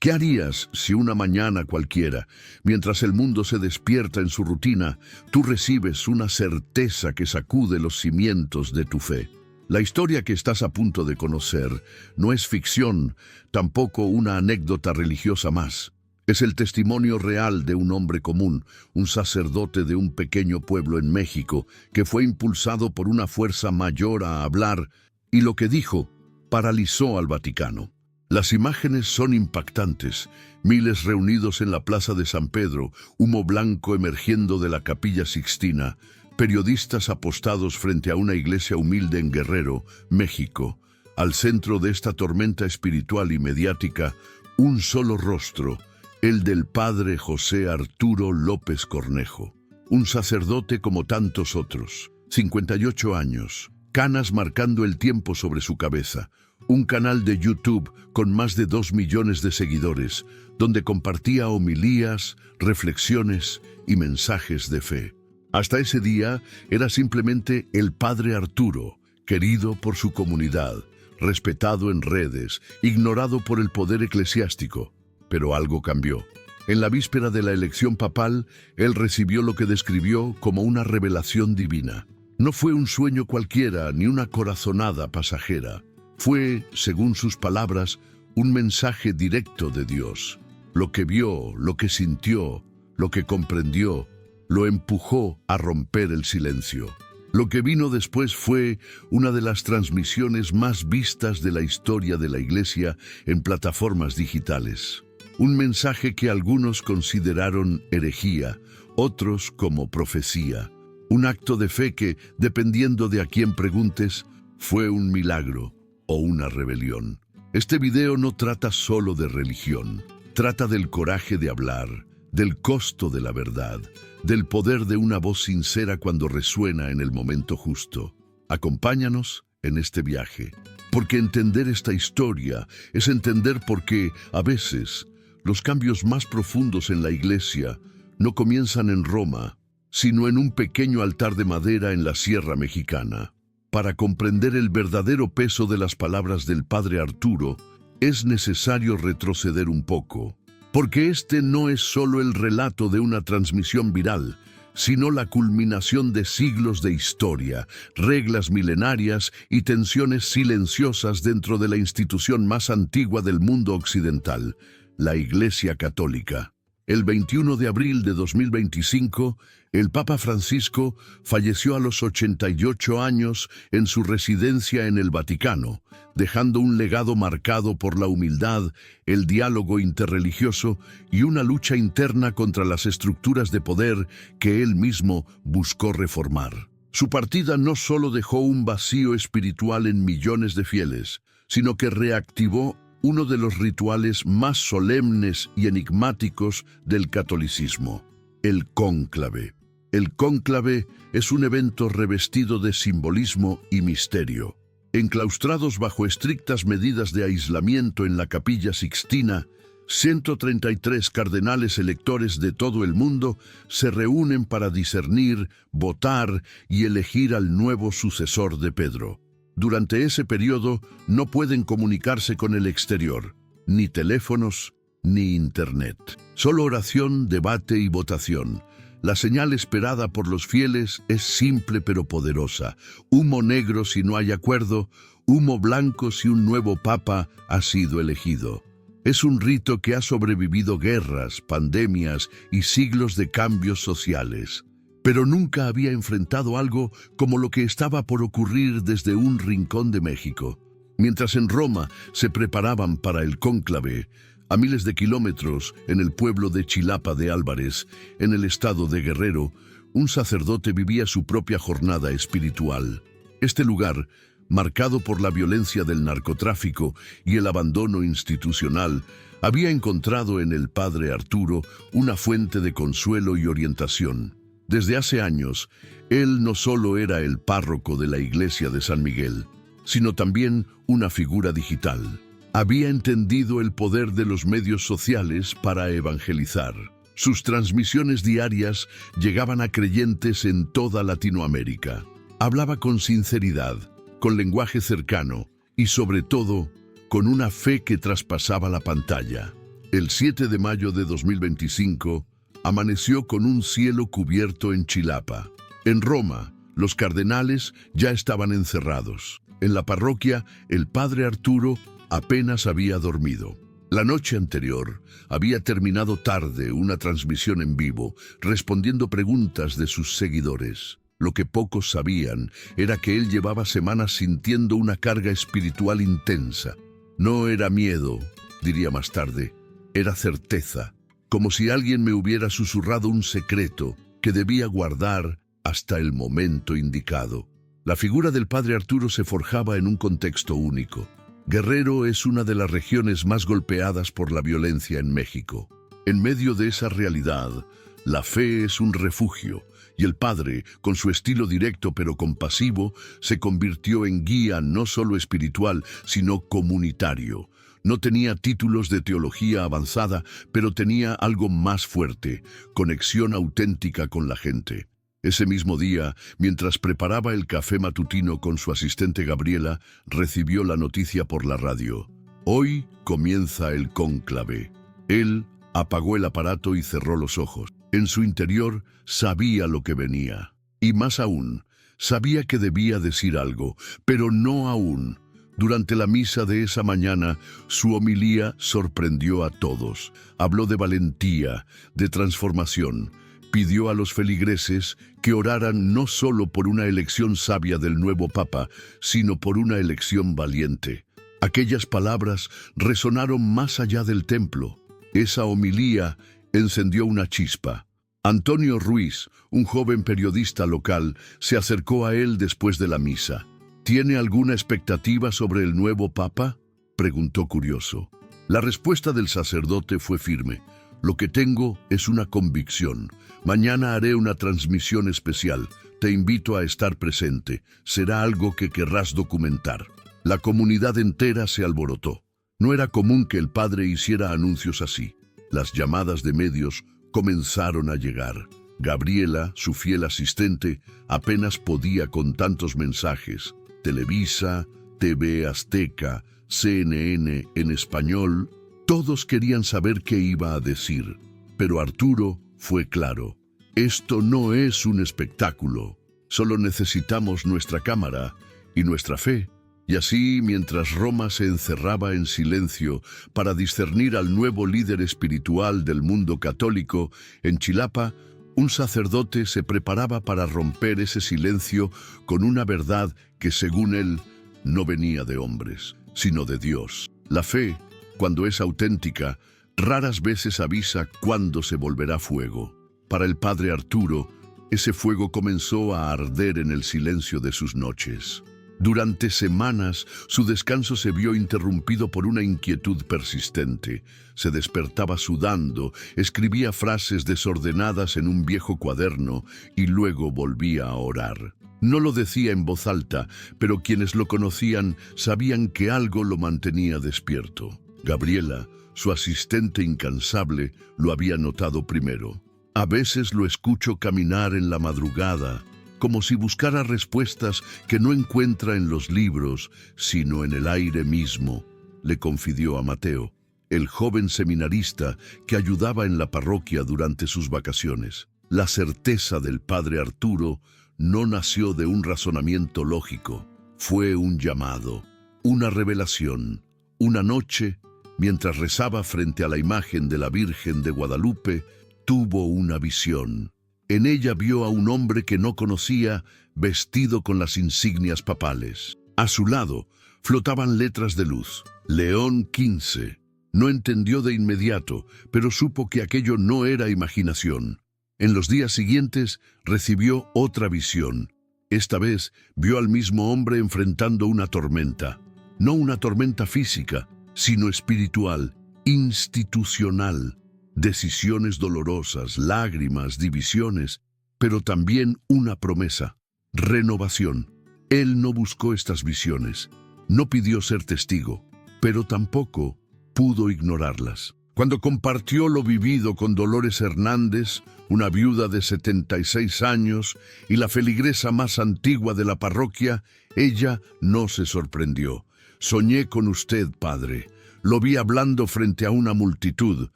¿Qué harías si una mañana cualquiera, mientras el mundo se despierta en su rutina, tú recibes una certeza que sacude los cimientos de tu fe? La historia que estás a punto de conocer no es ficción, tampoco una anécdota religiosa más. Es el testimonio real de un hombre común, un sacerdote de un pequeño pueblo en México, que fue impulsado por una fuerza mayor a hablar, y lo que dijo paralizó al Vaticano. Las imágenes son impactantes, miles reunidos en la plaza de San Pedro, humo blanco emergiendo de la Capilla Sixtina, periodistas apostados frente a una iglesia humilde en Guerrero, México. Al centro de esta tormenta espiritual y mediática, un solo rostro, el del padre José Arturo López Cornejo, un sacerdote como tantos otros, 58 años, canas marcando el tiempo sobre su cabeza, un canal de YouTube con más de 2 millones de seguidores, donde compartía homilías, reflexiones y mensajes de fe. Hasta ese día era simplemente el padre Arturo, querido por su comunidad, respetado en redes, ignorado por el poder eclesiástico. Pero algo cambió. En la víspera de la elección papal, él recibió lo que describió como una revelación divina. No fue un sueño cualquiera ni una corazonada pasajera. Fue, según sus palabras, un mensaje directo de Dios. Lo que vio, lo que sintió, lo que comprendió, lo empujó a romper el silencio. Lo que vino después fue una de las transmisiones más vistas de la historia de la Iglesia en plataformas digitales. Un mensaje que algunos consideraron herejía, otros como profecía. Un acto de fe que, dependiendo de a quién preguntes, fue un milagro o una rebelión. Este video no trata solo de religión, trata del coraje de hablar, del costo de la verdad, del poder de una voz sincera cuando resuena en el momento justo. Acompáñanos en este viaje, porque entender esta historia es entender por qué, a veces, los cambios más profundos en la Iglesia no comienzan en Roma, sino en un pequeño altar de madera en la Sierra Mexicana. Para comprender el verdadero peso de las palabras del padre Arturo, es necesario retroceder un poco, porque este no es solo el relato de una transmisión viral, sino la culminación de siglos de historia, reglas milenarias y tensiones silenciosas dentro de la institución más antigua del mundo occidental, la Iglesia Católica. El 21 de abril de 2025, el Papa Francisco falleció a los 88 años en su residencia en el Vaticano, dejando un legado marcado por la humildad, el diálogo interreligioso y una lucha interna contra las estructuras de poder que él mismo buscó reformar. Su partida no solo dejó un vacío espiritual en millones de fieles, sino que reactivó uno de los rituales más solemnes y enigmáticos del catolicismo, el cónclave. El cónclave es un evento revestido de simbolismo y misterio. Enclaustrados bajo estrictas medidas de aislamiento en la Capilla Sixtina, 133 cardenales electores de todo el mundo se reúnen para discernir, votar y elegir al nuevo sucesor de Pedro. Durante ese periodo no pueden comunicarse con el exterior, ni teléfonos, ni internet. Solo oración, debate y votación. La señal esperada por los fieles es simple pero poderosa. Humo negro si no hay acuerdo, humo blanco si un nuevo papa ha sido elegido. Es un rito que ha sobrevivido guerras, pandemias y siglos de cambios sociales. Pero nunca había enfrentado algo como lo que estaba por ocurrir desde un rincón de México. Mientras en Roma se preparaban para el cónclave, a miles de kilómetros, en el pueblo de Chilapa de Álvarez, en el estado de Guerrero, un sacerdote vivía su propia jornada espiritual. Este lugar, marcado por la violencia del narcotráfico y el abandono institucional, había encontrado en el padre Arturo una fuente de consuelo y orientación. Desde hace años, él no solo era el párroco de la iglesia de San Miguel, sino también una figura digital. Había entendido el poder de los medios sociales para evangelizar. Sus transmisiones diarias llegaban a creyentes en toda Latinoamérica. Hablaba con sinceridad, con lenguaje cercano y, sobre todo, con una fe que traspasaba la pantalla. El 7 de mayo de 2025 amaneció con un cielo cubierto en Chilapa. En Roma, los cardenales ya estaban encerrados. En la parroquia, el padre Arturo apenas había dormido. La noche anterior había terminado tarde una transmisión en vivo, respondiendo preguntas de sus seguidores. Lo que pocos sabían era que él llevaba semanas sintiendo una carga espiritual intensa. No era miedo, diría más tarde, era certeza, como si alguien me hubiera susurrado un secreto que debía guardar hasta el momento indicado. La figura del padre Arturo se forjaba en un contexto único. Guerrero es una de las regiones más golpeadas por la violencia en México. En medio de esa realidad, la fe es un refugio, y el padre, con su estilo directo pero compasivo, se convirtió en guía no solo espiritual, sino comunitario. No tenía títulos de teología avanzada, pero tenía algo más fuerte: conexión auténtica con la gente. Ese mismo día, mientras preparaba el café matutino con su asistente Gabriela, recibió la noticia por la radio. Hoy comienza el cónclave. Él apagó el aparato y cerró los ojos. En su interior sabía lo que venía. Y más aún, sabía que debía decir algo, pero no aún. Durante la misa de esa mañana, su homilía sorprendió a todos. Habló de valentía, de transformación. Pidió a los feligreses que oraran no solo por una elección sabia del nuevo Papa, sino por una elección valiente. Aquellas palabras resonaron más allá del templo. Esa homilía encendió una chispa. Antonio Ruiz, un joven periodista local, se acercó a él después de la misa. ¿Tiene alguna expectativa sobre el nuevo Papa?, preguntó curioso. La respuesta del sacerdote fue firme. Lo que tengo es una convicción. Mañana haré una transmisión especial. Te invito a estar presente. Será algo que querrás documentar. La comunidad entera se alborotó. No era común que el padre hiciera anuncios así. Las llamadas de medios comenzaron a llegar. Gabriela, su fiel asistente, apenas podía con tantos mensajes. Televisa, TV Azteca, CNN en español. Todos querían saber qué iba a decir, pero Arturo fue claro. Esto no es un espectáculo. Solo necesitamos nuestra cámara y nuestra fe. Y así, mientras Roma se encerraba en silencio para discernir al nuevo líder espiritual del mundo católico, en Chilapa, un sacerdote se preparaba para romper ese silencio con una verdad que, según él, no venía de hombres, sino de Dios. La fe, cuando es auténtica, raras veces avisa cuándo se volverá fuego. Para el padre Arturo, ese fuego comenzó a arder en el silencio de sus noches. Durante semanas, su descanso se vio interrumpido por una inquietud persistente. Se despertaba sudando, escribía frases desordenadas en un viejo cuaderno y luego volvía a orar. No lo decía en voz alta, pero quienes lo conocían sabían que algo lo mantenía despierto. Gabriela, su asistente incansable, lo había notado primero. A veces lo escucho caminar en la madrugada, como si buscara respuestas que no encuentra en los libros, sino en el aire mismo, le confidió a Mateo, el joven seminarista que ayudaba en la parroquia durante sus vacaciones. La certeza del padre Arturo no nació de un razonamiento lógico, fue un llamado, una revelación. Una noche, mientras rezaba frente a la imagen de la Virgen de Guadalupe, tuvo una visión. En ella vio a un hombre que no conocía, vestido con las insignias papales. A su lado flotaban letras de luz. León XV. No entendió de inmediato, pero supo que aquello no era imaginación. En los días siguientes recibió otra visión. Esta vez vio al mismo hombre enfrentando una tormenta. No una tormenta física, sino espiritual, institucional. Decisiones dolorosas, lágrimas, divisiones, pero también una promesa, renovación. Él no buscó estas visiones, no pidió ser testigo, pero tampoco pudo ignorarlas. Cuando compartió lo vivido con Dolores Hernández, una viuda de 76 años y la feligresa más antigua de la parroquia, ella no se sorprendió. Soñé con usted, padre. Lo vi hablando frente a una multitud.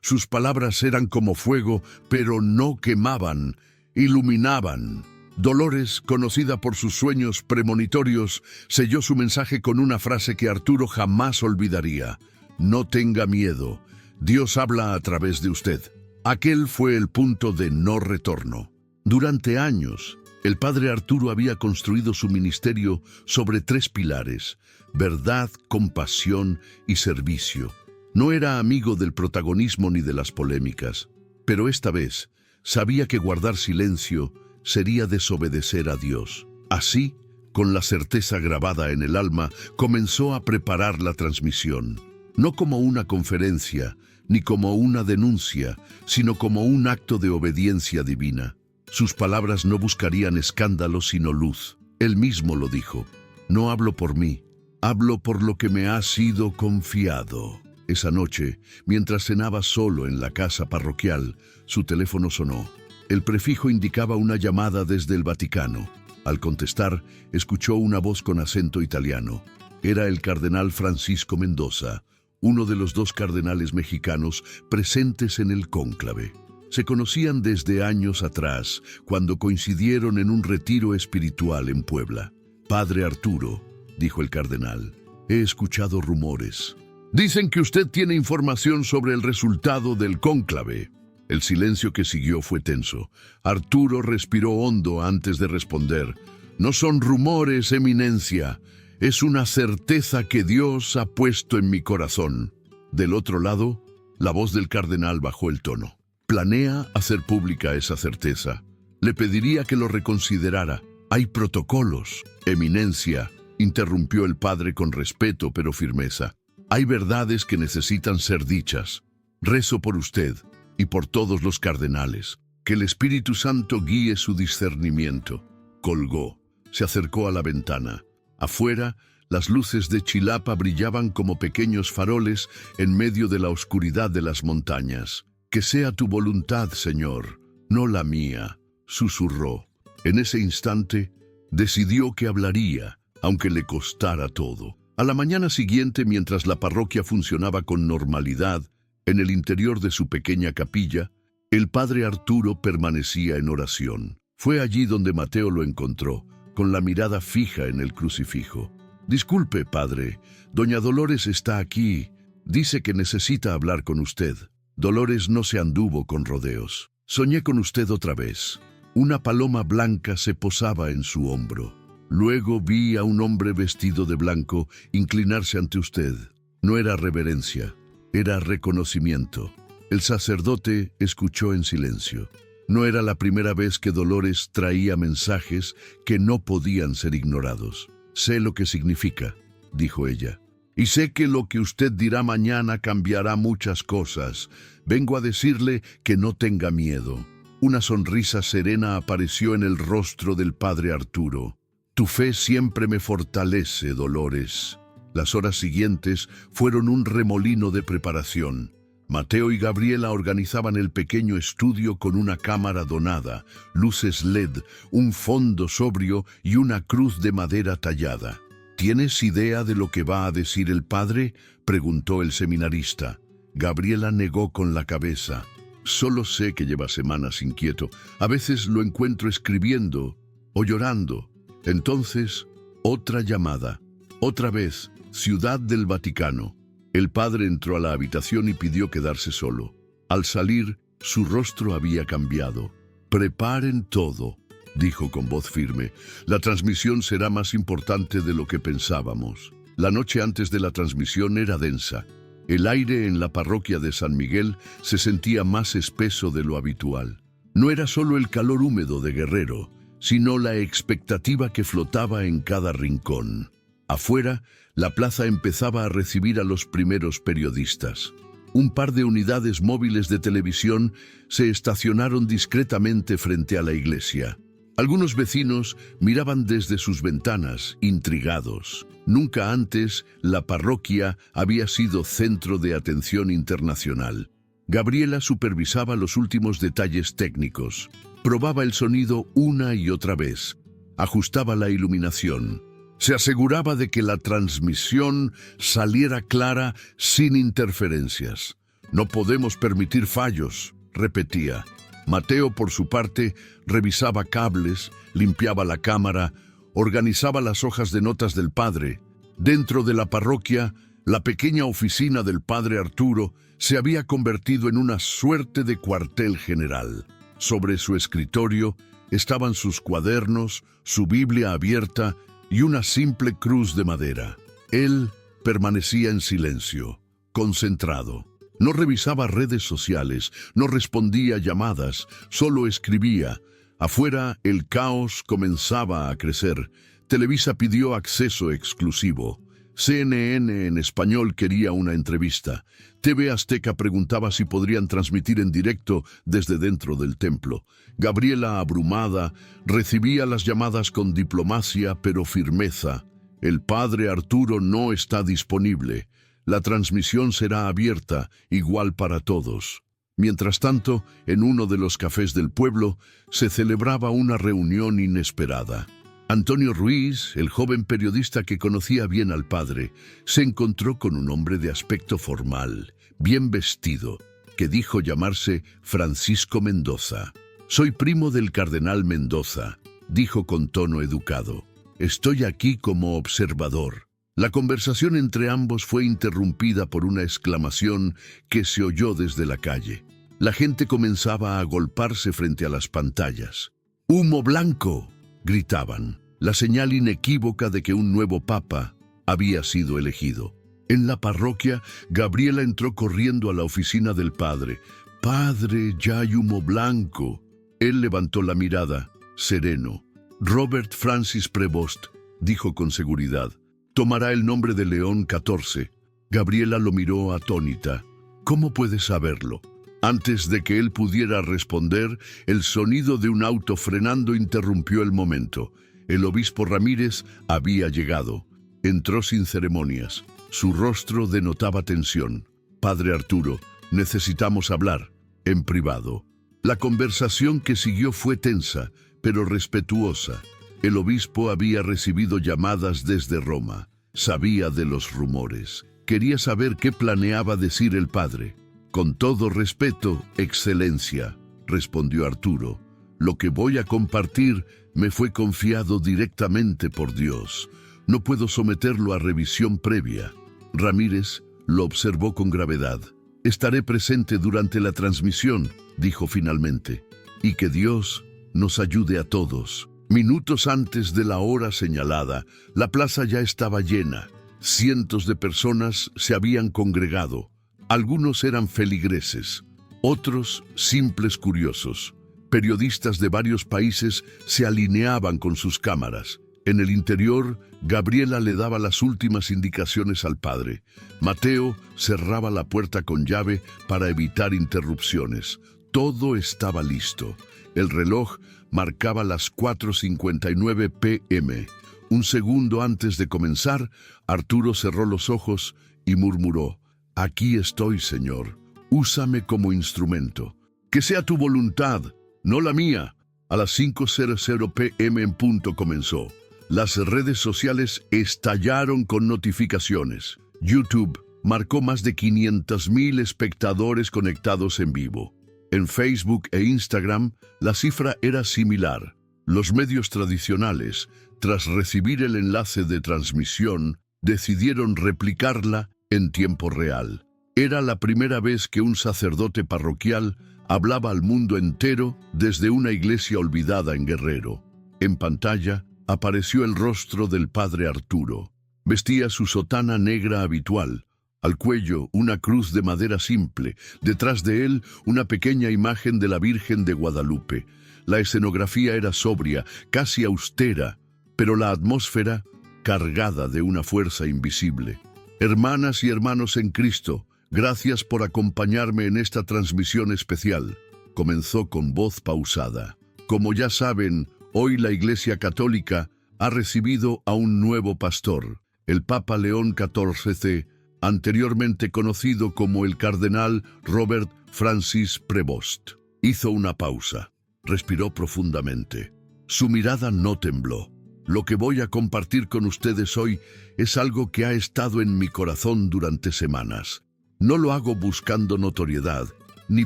Sus palabras eran como fuego, pero no quemaban, iluminaban. Dolores, conocida por sus sueños premonitorios, selló su mensaje con una frase que Arturo jamás olvidaría. No tenga miedo, Dios habla a través de usted. Aquel fue el punto de no retorno. Durante años, el padre Arturo había construido su ministerio sobre 3 pilares: verdad, compasión y servicio. No era amigo del protagonismo ni de las polémicas, pero esta vez sabía que guardar silencio sería desobedecer a Dios. Así, con la certeza grabada en el alma, comenzó a preparar la transmisión. No como una conferencia, ni como una denuncia, sino como un acto de obediencia divina. Sus palabras no buscarían escándalo, sino luz. Él mismo lo dijo: no hablo por mí, hablo por lo que me ha sido confiado. Esa noche, mientras cenaba solo en la casa parroquial, su teléfono sonó. El prefijo indicaba una llamada desde el Vaticano. Al contestar, escuchó una voz con acento italiano. Era el cardenal Francisco Mendoza, uno de los 2 cardenales mexicanos presentes en el cónclave. Se conocían desde años atrás, cuando coincidieron en un retiro espiritual en Puebla. Padre Arturo, dijo el cardenal, he escuchado rumores. Dicen que usted tiene información sobre el resultado del cónclave. El silencio que siguió fue tenso. Arturo respiró hondo antes de responder. No son rumores, eminencia. Es una certeza que Dios ha puesto en mi corazón. Del otro lado, la voz del cardenal bajó el tono. Planea hacer pública esa certeza. Le pediría que lo reconsiderara. Hay protocolos. Eminencia, interrumpió el padre con respeto pero firmeza. Hay verdades que necesitan ser dichas. Rezo por usted y por todos los cardenales. Que el Espíritu Santo guíe su discernimiento. Colgó. Se acercó a la ventana. Afuera, las luces de Chilapa brillaban como pequeños faroles en medio de la oscuridad de las montañas. Que sea tu voluntad, Señor, no la mía, susurró. En ese instante, decidió que hablaría, aunque le costara todo. A la mañana siguiente, mientras la parroquia funcionaba con normalidad, en el interior de su pequeña capilla, el padre Arturo permanecía en oración. Fue allí donde Mateo lo encontró, con la mirada fija en el crucifijo. Disculpe, padre, doña Dolores está aquí. Dice que necesita hablar con usted. Dolores no se anduvo con rodeos. Soñé con usted otra vez. Una paloma blanca se posaba en su hombro. Luego vi a un hombre vestido de blanco inclinarse ante usted. No era reverencia, era reconocimiento. El sacerdote escuchó en silencio. No era la primera vez que Dolores traía mensajes que no podían ser ignorados. Sé lo que significa, dijo ella. Y sé que lo que usted dirá mañana cambiará muchas cosas. Vengo a decirle que no tenga miedo. Una sonrisa serena apareció en el rostro del padre Arturo. Tu fe siempre me fortalece, Dolores. Las horas siguientes fueron un remolino de preparación. Mateo y Gabriela organizaban el pequeño estudio con una cámara donada, luces LED, un fondo sobrio y una cruz de madera tallada. ¿Tienes idea de lo que va a decir el padre?, preguntó el seminarista. Gabriela negó con la cabeza. Solo sé que lleva semanas inquieto. A veces lo encuentro escribiendo o llorando. Entonces, otra llamada. Otra vez, Ciudad del Vaticano. El padre entró a la habitación y pidió quedarse solo. Al salir, su rostro había cambiado. Preparen todo, dijo con voz firme. La transmisión será más importante de lo que pensábamos. La noche antes de la transmisión era densa. El aire en la parroquia de San Miguel se sentía más espeso de lo habitual. No era solo el calor húmedo de Guerrero, sino la expectativa que flotaba en cada rincón. Afuera, la plaza empezaba a recibir a los primeros periodistas. Un par de unidades móviles de televisión se estacionaron discretamente frente a la iglesia. Algunos vecinos miraban desde sus ventanas, intrigados. Nunca antes la parroquia había sido centro de atención internacional. Gabriela supervisaba los últimos detalles técnicos. Probaba el sonido una y otra vez. Ajustaba la iluminación. Se aseguraba de que la transmisión saliera clara sin interferencias. No podemos permitir fallos, repetía. Mateo, por su parte, revisaba cables, limpiaba la cámara, organizaba las hojas de notas del padre. Dentro de la parroquia, la pequeña oficina del padre Arturo se había convertido en una suerte de cuartel general. Sobre su escritorio estaban sus cuadernos, su Biblia abierta y una simple cruz de madera. Él permanecía en silencio, concentrado. No revisaba redes sociales, no respondía llamadas, solo escribía. Afuera, el caos comenzaba a crecer. Televisa pidió acceso exclusivo. CNN en español quería una entrevista. TV Azteca preguntaba si podrían transmitir en directo desde dentro del templo. Gabriela, abrumada, recibía las llamadas con diplomacia pero firmeza. El padre Arturo no está disponible. La transmisión será abierta, igual para todos. Mientras tanto, en uno de los cafés del pueblo, se celebraba una reunión inesperada. Antonio Ruiz, el joven periodista que conocía bien al padre, se encontró con un hombre de aspecto formal, bien vestido, que dijo llamarse Francisco Mendoza. «Soy primo del cardenal Mendoza», dijo con tono educado. «Estoy aquí como observador». La conversación entre ambos fue interrumpida por una exclamación que se oyó desde la calle. La gente comenzaba a agolparse frente a las pantallas. «¡Humo blanco!», gritaban, la señal inequívoca de que un nuevo papa había sido elegido. En la parroquia, Gabriela entró corriendo a la oficina del padre. «Padre, ya hay humo blanco». Él levantó la mirada, sereno. «Robert Francis Prevost», dijo con seguridad. «Tomará el nombre de León XIV». Gabriela lo miró atónita. «¿Cómo puedes saberlo?». Antes de que él pudiera responder, el sonido de un auto frenando interrumpió el momento. El obispo Ramírez había llegado. Entró sin ceremonias. Su rostro denotaba tensión. «Padre Arturo, necesitamos hablar, en privado». La conversación que siguió fue tensa, pero respetuosa. El obispo había recibido llamadas desde Roma. Sabía de los rumores. Quería saber qué planeaba decir el padre. «Con todo respeto, excelencia», respondió Arturo. «Lo que voy a compartir me fue confiado directamente por Dios. No puedo someterlo a revisión previa». Ramírez lo observó con gravedad. «Estaré presente durante la transmisión», dijo finalmente. «Y que Dios nos ayude a todos». Minutos antes de la hora señalada, la plaza ya estaba llena. Cientos de personas se habían congregado. Algunos eran feligreses, otros simples curiosos. Periodistas de varios países se alineaban con sus cámaras. En el interior, Gabriela le daba las últimas indicaciones al padre. Mateo cerraba la puerta con llave para evitar interrupciones. Todo estaba listo. El reloj marcaba las 4:59 p.m. Un segundo antes de comenzar, Arturo cerró los ojos y murmuró: «Aquí estoy, Señor. Úsame como instrumento. Que sea tu voluntad, no la mía». A las 5:00 p.m. en punto comenzó. Las redes sociales estallaron con notificaciones. YouTube marcó más de 500,000 espectadores conectados en vivo. En Facebook e Instagram, la cifra era similar. Los medios tradicionales, tras recibir el enlace de transmisión, decidieron replicarla en tiempo real. Era la primera vez que un sacerdote parroquial hablaba al mundo entero desde una iglesia olvidada en Guerrero. En pantalla apareció el rostro del padre Arturo. Vestía su sotana negra habitual. Al cuello, una cruz de madera simple. Detrás de él, una pequeña imagen de la Virgen de Guadalupe. La escenografía era sobria, casi austera, pero la atmósfera cargada de una fuerza invisible. Hermanas y hermanos en Cristo, gracias por acompañarme en esta transmisión especial. Comenzó con voz pausada. Como ya saben, hoy la Iglesia Católica ha recibido a un nuevo pastor, el Papa León XIV, anteriormente conocido como el cardenal Robert Francis Prevost. Hizo una pausa, respiró profundamente. Su mirada no tembló. Lo que voy a compartir con ustedes hoy es algo que ha estado en mi corazón durante semanas. No lo hago buscando notoriedad, ni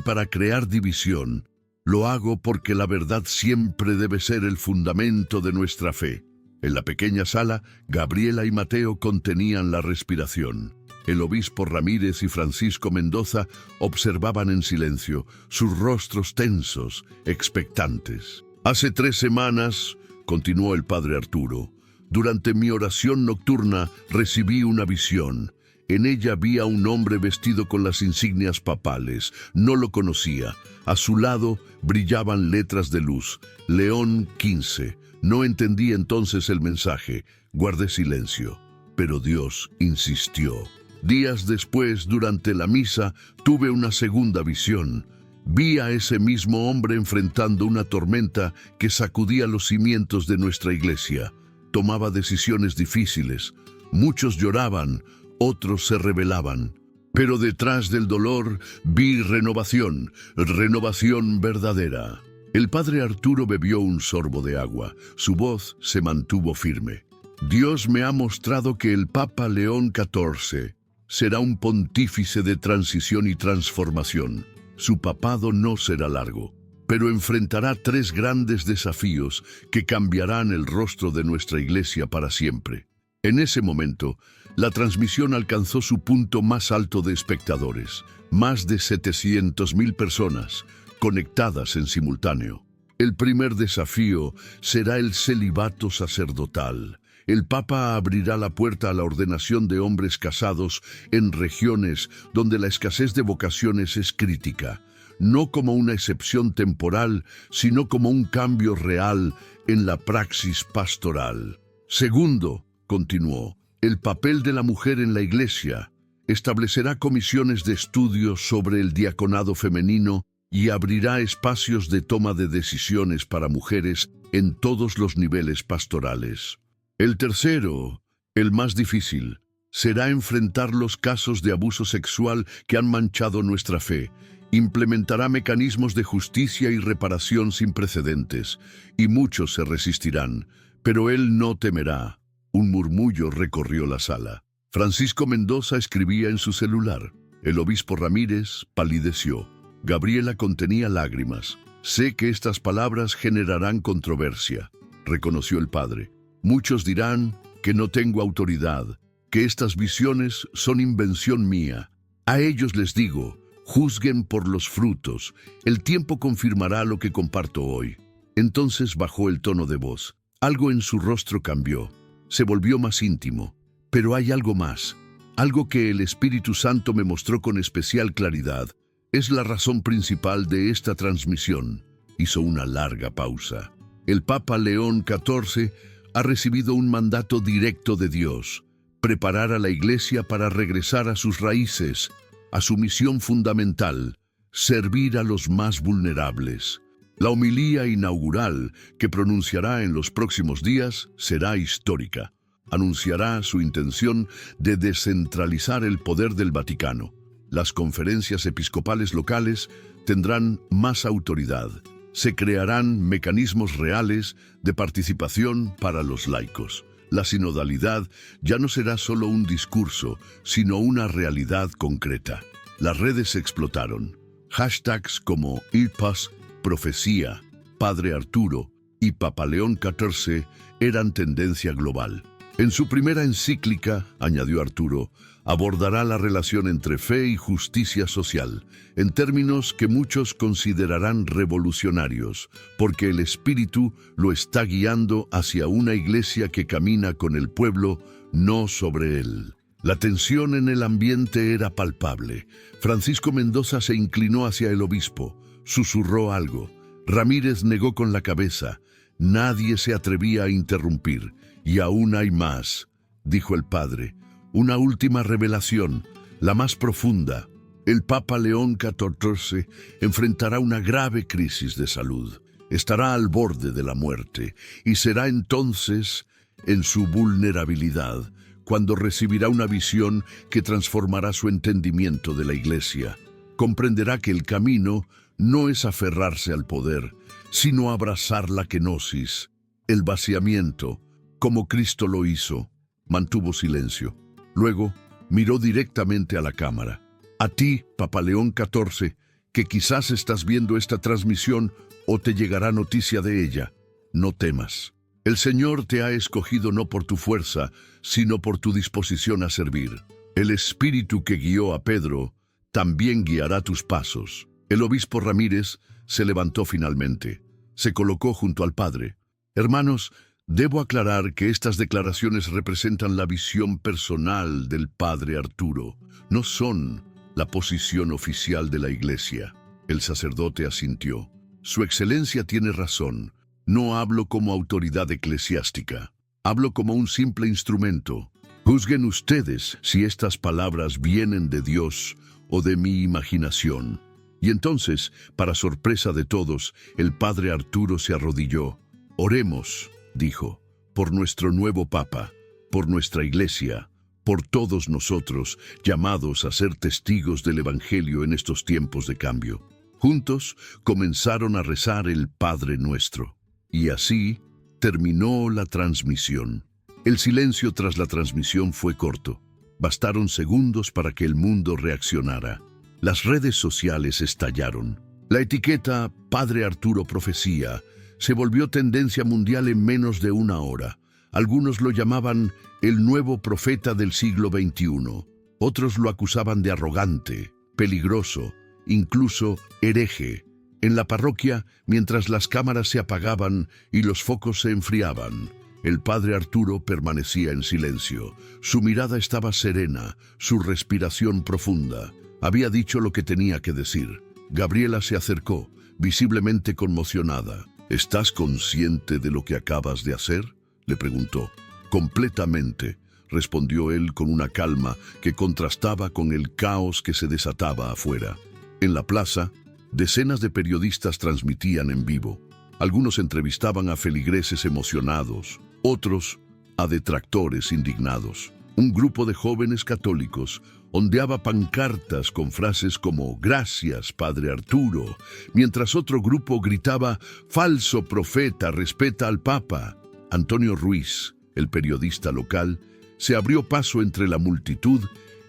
para crear división. Lo hago porque la verdad siempre debe ser el fundamento de nuestra fe. En la pequeña sala, Gabriela y Mateo contenían la respiración. El obispo Ramírez y Francisco Mendoza observaban en silencio, sus rostros tensos, expectantes. Hace 3 semanas, continuó el padre Arturo, durante mi oración nocturna recibí una visión. En ella vi a un hombre vestido con las insignias papales. No lo conocía. A su lado brillaban letras de luz. León XV. No entendí entonces el mensaje. Guardé silencio. Pero Dios insistió. Días después, durante la misa, tuve una segunda visión. Vi a ese mismo hombre enfrentando una tormenta que sacudía los cimientos de nuestra iglesia. Tomaba decisiones difíciles. Muchos lloraban, otros se rebelaban. Pero detrás del dolor vi renovación, renovación verdadera. El padre Arturo bebió un sorbo de agua. Su voz se mantuvo firme. Dios me ha mostrado que el Papa León XIV será un pontífice de transición y transformación. Su papado no será largo, pero enfrentará 3 grandes desafíos que cambiarán el rostro de nuestra iglesia para siempre. En ese momento, la transmisión alcanzó su punto más alto de espectadores, más de 700.000 personas conectadas en simultáneo. El primer desafío será el celibato sacerdotal. El Papa abrirá la puerta a la ordenación de hombres casados en regiones donde la escasez de vocaciones es crítica, no como una excepción temporal, sino como un cambio real en la praxis pastoral. Segundo, continuó, el papel de la mujer en la Iglesia. Establecerá comisiones de estudio sobre el diaconado femenino y abrirá espacios de toma de decisiones para mujeres en todos los niveles pastorales. El tercero, el más difícil, será enfrentar los casos de abuso sexual que han manchado nuestra fe. Implementará mecanismos de justicia y reparación sin precedentes, y muchos se resistirán, pero él no temerá. Un murmullo recorrió la sala. Francisco Mendoza escribía en su celular. El obispo Ramírez palideció. Gabriela contenía lágrimas. Sé que estas palabras generarán controversia, reconoció el padre. Muchos dirán que no tengo autoridad, que estas visiones son invención mía. A ellos les digo, juzguen por los frutos. El tiempo confirmará lo que comparto hoy. Entonces bajó el tono de voz. Algo en su rostro cambió. Se volvió más íntimo. Pero hay algo más. Algo que el Espíritu Santo me mostró con especial claridad. Es la razón principal de esta transmisión. Hizo una larga pausa. El Papa León XIV ha recibido un mandato directo de Dios, preparar a la Iglesia para regresar a sus raíces, a su misión fundamental, servir a los más vulnerables. La homilía inaugural que pronunciará en los próximos días será histórica. Anunciará su intención de descentralizar el poder del Vaticano. Las conferencias episcopales locales tendrán más autoridad. Se crearán mecanismos reales de participación para los laicos. La sinodalidad ya no será solo un discurso, sino una realidad concreta. Las redes explotaron. Hashtags como IPAS, Profecía, Padre Arturo y Papa León XIV eran tendencia global. En su primera encíclica, añadió Arturo, abordará la relación entre fe y justicia social, en términos que muchos considerarán revolucionarios, porque el Espíritu lo está guiando hacia una iglesia que camina con el pueblo, no sobre él. La tensión en el ambiente era palpable. Francisco Mendoza se inclinó hacia el obispo, susurró algo. Ramírez negó con la cabeza. Nadie se atrevía a interrumpir. Y aún hay más, dijo el padre. Una última revelación, la más profunda. El Papa León XIV enfrentará una grave crisis de salud. Estará al borde de la muerte y será entonces, en su vulnerabilidad, cuando recibirá una visión que transformará su entendimiento de la Iglesia. Comprenderá que el camino no es aferrarse al poder, sino abrazar la kenosis, el vaciamiento, como Cristo lo hizo. Mantuvo silencio. Luego miró directamente a la cámara. A ti, Papa León XIV, que quizás estás viendo esta transmisión o te llegará noticia de ella, no temas. El Señor te ha escogido no por tu fuerza, sino por tu disposición a servir. El Espíritu que guió a Pedro también guiará tus pasos. El obispo Ramírez se levantó finalmente. Se colocó junto al padre. Hermanos, debo aclarar que estas declaraciones representan la visión personal del padre Arturo. No son la posición oficial de la Iglesia. El sacerdote asintió. Su excelencia tiene razón. No hablo como autoridad eclesiástica. Hablo como un simple instrumento. Juzguen ustedes si estas palabras vienen de Dios o de mi imaginación. Y entonces, para sorpresa de todos, el padre Arturo se arrodilló. Oremos, dijo, por nuestro nuevo Papa, por nuestra Iglesia, por todos nosotros, llamados a ser testigos del Evangelio en estos tiempos de cambio. Juntos comenzaron a rezar el Padre Nuestro. Y así terminó la transmisión. El silencio tras la transmisión fue corto. Bastaron segundos para que el mundo reaccionara. Las redes sociales estallaron. La etiqueta Padre Arturo Profecía se volvió tendencia mundial en menos de una hora. Algunos lo llamaban el nuevo profeta del siglo XXI. Otros lo acusaban de arrogante, peligroso, incluso hereje. En la parroquia, mientras las cámaras se apagaban y los focos se enfriaban, el padre Arturo permanecía en silencio. Su mirada estaba serena, su respiración profunda. Había dicho lo que tenía que decir. Gabriela se acercó, visiblemente conmocionada. ¿Estás consciente de lo que acabas de hacer?, le preguntó. Completamente, respondió él con una calma que contrastaba con el caos que se desataba afuera. En la plaza, decenas de periodistas transmitían en vivo. Algunos entrevistaban a feligreses emocionados, otros a detractores indignados. Un grupo de jóvenes católicos ondeaba pancartas con frases como «Gracias, Padre Arturo», mientras otro grupo gritaba «Falso profeta, respeta al Papa». Antonio Ruiz, el periodista local, se abrió paso entre la multitud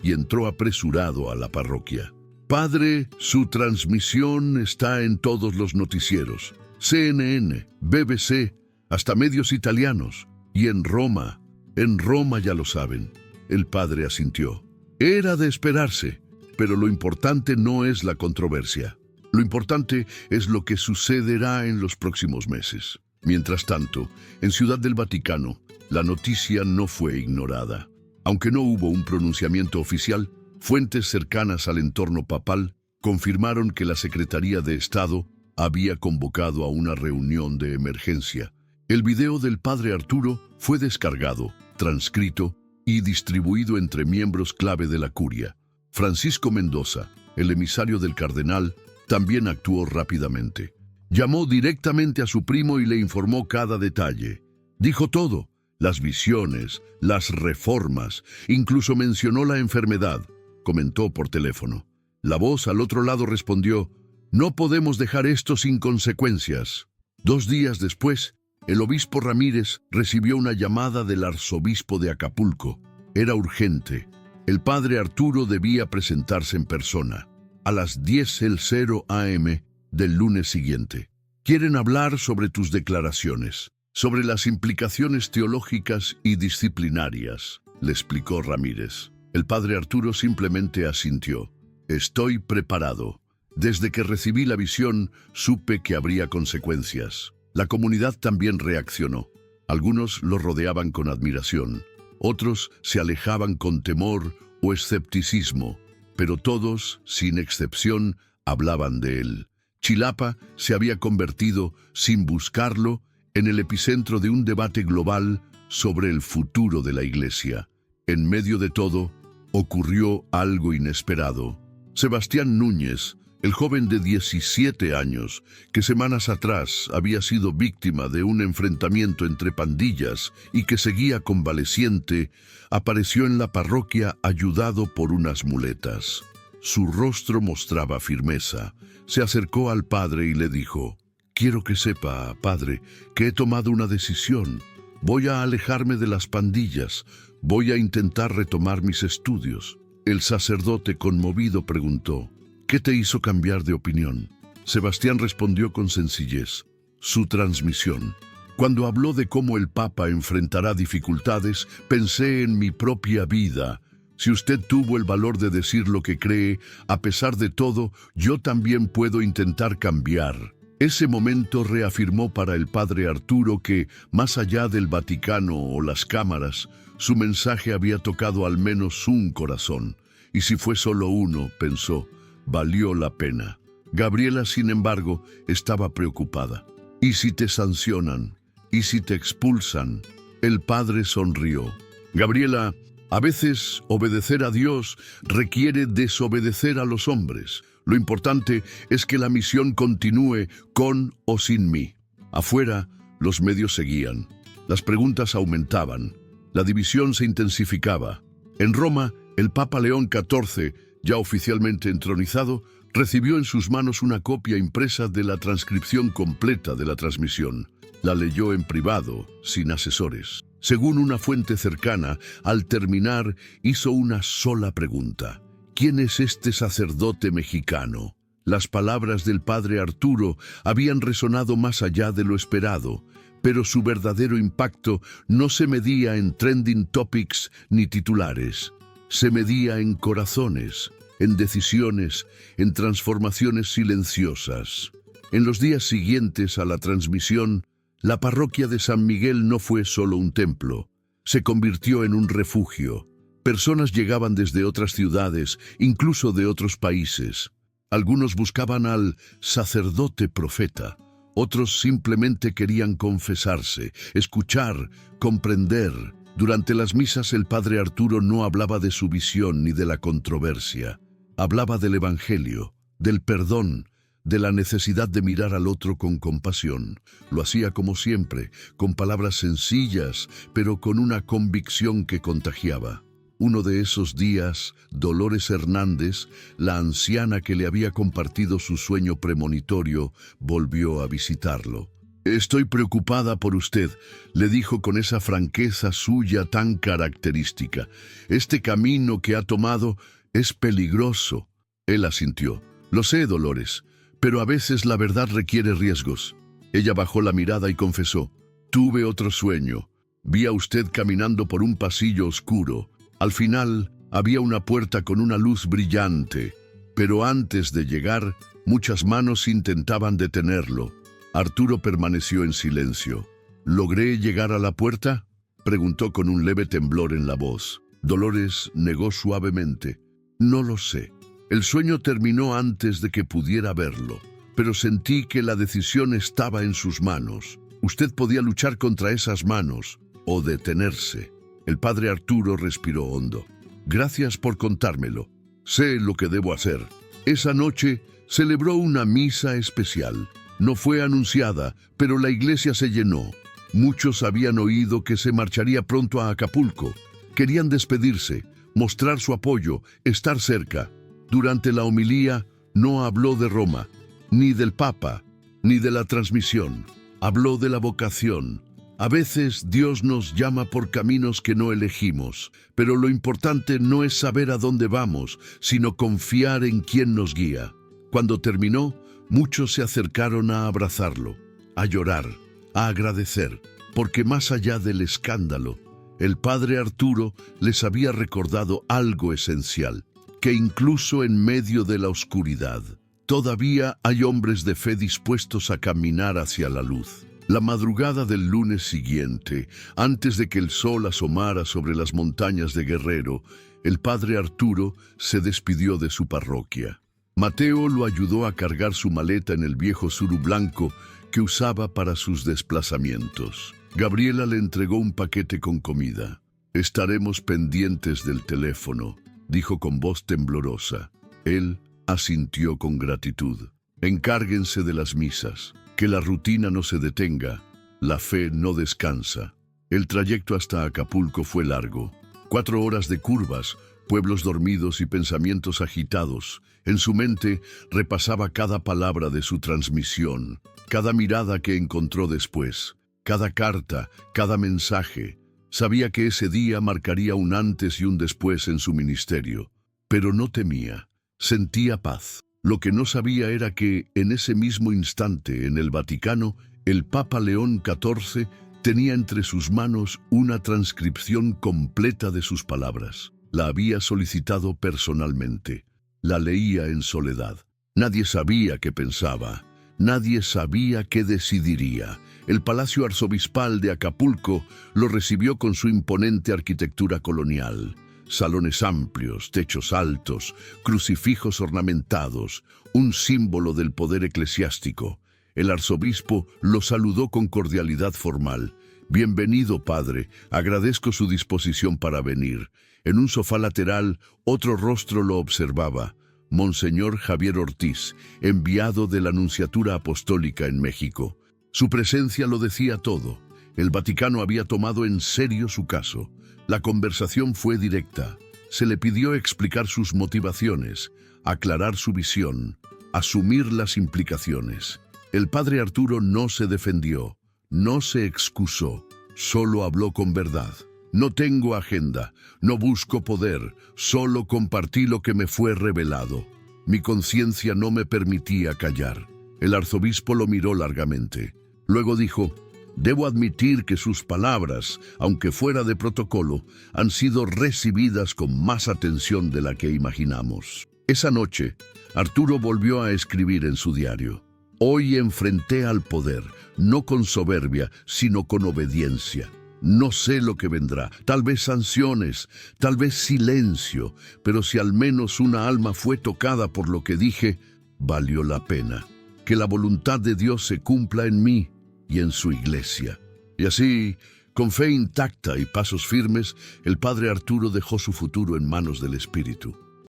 y entró apresurado a la parroquia. «Padre, su transmisión está en todos los noticieros, CNN, BBC, hasta medios italianos, y en Roma ya lo saben». El padre asintió. Era de esperarse, pero lo importante no es la controversia. Lo importante es lo que sucederá en los próximos meses. Mientras tanto, en Ciudad del Vaticano, la noticia no fue ignorada. Aunque no hubo un pronunciamiento oficial, fuentes cercanas al entorno papal confirmaron que la Secretaría de Estado había convocado a una reunión de emergencia. El video del padre Arturo fue descargado, transcrito y distribuido entre miembros clave de la curia. Francisco Mendoza, el emisario del cardenal, también actuó rápidamente. Llamó directamente a su primo y le informó cada detalle. Dijo todo, las visiones, las reformas, incluso mencionó la enfermedad, comentó por teléfono. La voz al otro lado respondió, «No podemos dejar esto sin consecuencias». 2 días después, el obispo Ramírez recibió una llamada del arzobispo de Acapulco. Era urgente. El padre Arturo debía presentarse en persona, a las 10:00 a.m. del lunes siguiente. Quieren hablar sobre tus declaraciones, sobre las implicaciones teológicas y disciplinarias, le explicó Ramírez. El padre Arturo simplemente asintió. Estoy preparado. Desde que recibí la visión, supe que habría consecuencias. La comunidad también reaccionó. Algunos lo rodeaban con admiración, otros se alejaban con temor o escepticismo, pero todos, sin excepción, hablaban de él. Chilapa se había convertido, sin buscarlo, en el epicentro de un debate global sobre el futuro de la Iglesia. En medio de todo, ocurrió algo inesperado. Sebastián Núñez, el joven de 17 años, que semanas atrás había sido víctima de un enfrentamiento entre pandillas y que seguía convaleciente, apareció en la parroquia ayudado por unas muletas. Su rostro mostraba firmeza. Se acercó al padre y le dijo, «Quiero que sepa, padre, que he tomado una decisión. Voy a alejarme de las pandillas. Voy a intentar retomar mis estudios. El sacerdote, conmovido, preguntó: ¿qué te hizo cambiar de opinión? Sebastián respondió con sencillez: su transmisión. Cuando habló de cómo el Papa enfrentará dificultades, pensé en mi propia vida. Si usted tuvo el valor de decir lo que cree, a pesar de todo, yo también puedo intentar cambiar. Ese momento reafirmó para el padre Arturo que, más allá del Vaticano o las cámaras, su mensaje había tocado al menos un corazón. Y si fue solo uno, pensó, valió la pena. Gabriela, sin embargo, estaba preocupada. ¿Y si te sancionan? ¿Y si te expulsan? El padre sonrió. Gabriela, a veces obedecer a Dios requiere desobedecer a los hombres. Lo importante es que la misión continúe con o sin mí. Afuera, los medios seguían. Las preguntas aumentaban. La división se intensificaba. En Roma, el Papa León XIV, ya oficialmente entronizado, recibió en sus manos una copia impresa de la transcripción completa de la transmisión. La leyó en privado, sin asesores. Según una fuente cercana, al terminar, hizo una sola pregunta: ¿quién es este sacerdote mexicano? Las palabras del padre Arturo habían resonado más allá de lo esperado, pero su verdadero impacto no se medía en trending topics ni titulares. Se medía en corazones, en decisiones, en transformaciones silenciosas. En los días siguientes a la transmisión, la parroquia de San Miguel no fue solo un templo, se convirtió en un refugio. Personas llegaban desde otras ciudades, incluso de otros países. Algunos buscaban al sacerdote profeta, otros simplemente querían confesarse, escuchar, comprender. Durante las misas el padre Arturo no hablaba de su visión ni de la controversia. Hablaba del Evangelio, del perdón, de la necesidad de mirar al otro con compasión. Lo hacía como siempre, con palabras sencillas, pero con una convicción que contagiaba. Uno de esos días, Dolores Hernández, la anciana que le había compartido su sueño premonitorio, volvió a visitarlo. «Estoy preocupada por usted», le dijo con esa franqueza suya tan característica. «Este camino que ha tomado es peligroso». Él asintió. «Lo sé, Dolores, pero a veces la verdad requiere riesgos». Ella bajó la mirada y confesó: «Tuve otro sueño. Vi a usted caminando por un pasillo oscuro. Al final había una puerta con una luz brillante, pero antes de llegar, muchas manos intentaban detenerlo». Arturo permaneció en silencio. «¿Logré llegar a la puerta?», preguntó con un leve temblor en la voz. Dolores negó suavemente: «No lo sé. El sueño terminó antes de que pudiera verlo, pero sentí que la decisión estaba en sus manos. Usted podía luchar contra esas manos o detenerse». El padre Arturo respiró hondo. «Gracias por contármelo. Sé lo que debo hacer». Esa noche celebró una misa especial. No fue anunciada, pero la iglesia se llenó. Muchos habían oído que se marcharía pronto a Acapulco. Querían despedirse, mostrar su apoyo, estar cerca. Durante la homilía no habló de Roma, ni del Papa, ni de la transmisión. Habló de la vocación. A veces Dios nos llama por caminos que no elegimos, pero lo importante no es saber a dónde vamos, sino confiar en quien nos guía. Cuando terminó, muchos se acercaron a abrazarlo, a llorar, a agradecer, porque más allá del escándalo, el padre Arturo les había recordado algo esencial, que incluso en medio de la oscuridad, todavía hay hombres de fe dispuestos a caminar hacia la luz. La madrugada del lunes siguiente, antes de que el sol asomara sobre las montañas de Guerrero, el padre Arturo se despidió de su parroquia. Mateo lo ayudó a cargar su maleta en el viejo suru blanco que usaba para sus desplazamientos. Gabriela le entregó un paquete con comida. «Estaremos pendientes del teléfono», dijo con voz temblorosa. Él asintió con gratitud. «Encárguense de las misas. Que la rutina no se detenga. La fe no descansa». El trayecto hasta Acapulco fue largo. 4 horas de curvas, pueblos dormidos y pensamientos agitados. En su mente repasaba cada palabra de su transmisión, cada mirada que encontró después. cada carta, cada mensaje. Sabía que ese día marcaría un antes y un después en su ministerio, pero no temía, sentía paz. Lo que no sabía era que, en ese mismo instante, en el Vaticano, el Papa León XIV tenía entre sus manos una transcripción completa de sus palabras. La había solicitado personalmente. La leía en soledad. Nadie sabía qué pensaba. Nadie sabía qué decidiría. El Palacio Arzobispal de Acapulco lo recibió con su imponente arquitectura colonial. Salones amplios, techos altos, crucifijos ornamentados, un símbolo del poder eclesiástico. El arzobispo lo saludó con cordialidad formal. «Bienvenido, padre, agradezco su disposición para venir». En un sofá lateral, otro rostro lo observaba. Monseñor Javier Ortiz, enviado de la Nunciatura Apostólica en México. Su presencia lo decía todo. El Vaticano había tomado en serio su caso. La conversación fue directa. Se le pidió explicar sus motivaciones, aclarar su visión, asumir las implicaciones. El padre Arturo no se defendió, no se excusó, solo habló con verdad. «No tengo agenda, no busco poder, solo compartí lo que me fue revelado. Mi conciencia no me permitía callar». El arzobispo lo miró largamente. Luego dijo: «Debo admitir que sus palabras, aunque fuera de protocolo, han sido recibidas con más atención de la que imaginamos». Esa noche, Arturo volvió a escribir en su diario: «Hoy enfrenté al poder, no con soberbia, sino con obediencia. No sé lo que vendrá, tal vez sanciones, tal vez silencio, pero si al menos una alma fue tocada por lo que dije, valió la pena. Que la voluntad de Dios se cumpla en mí y en su iglesia». Y así, con fe intacta y pasos firmes, el padre Arturo dejó su futuro en manos del Espíritu.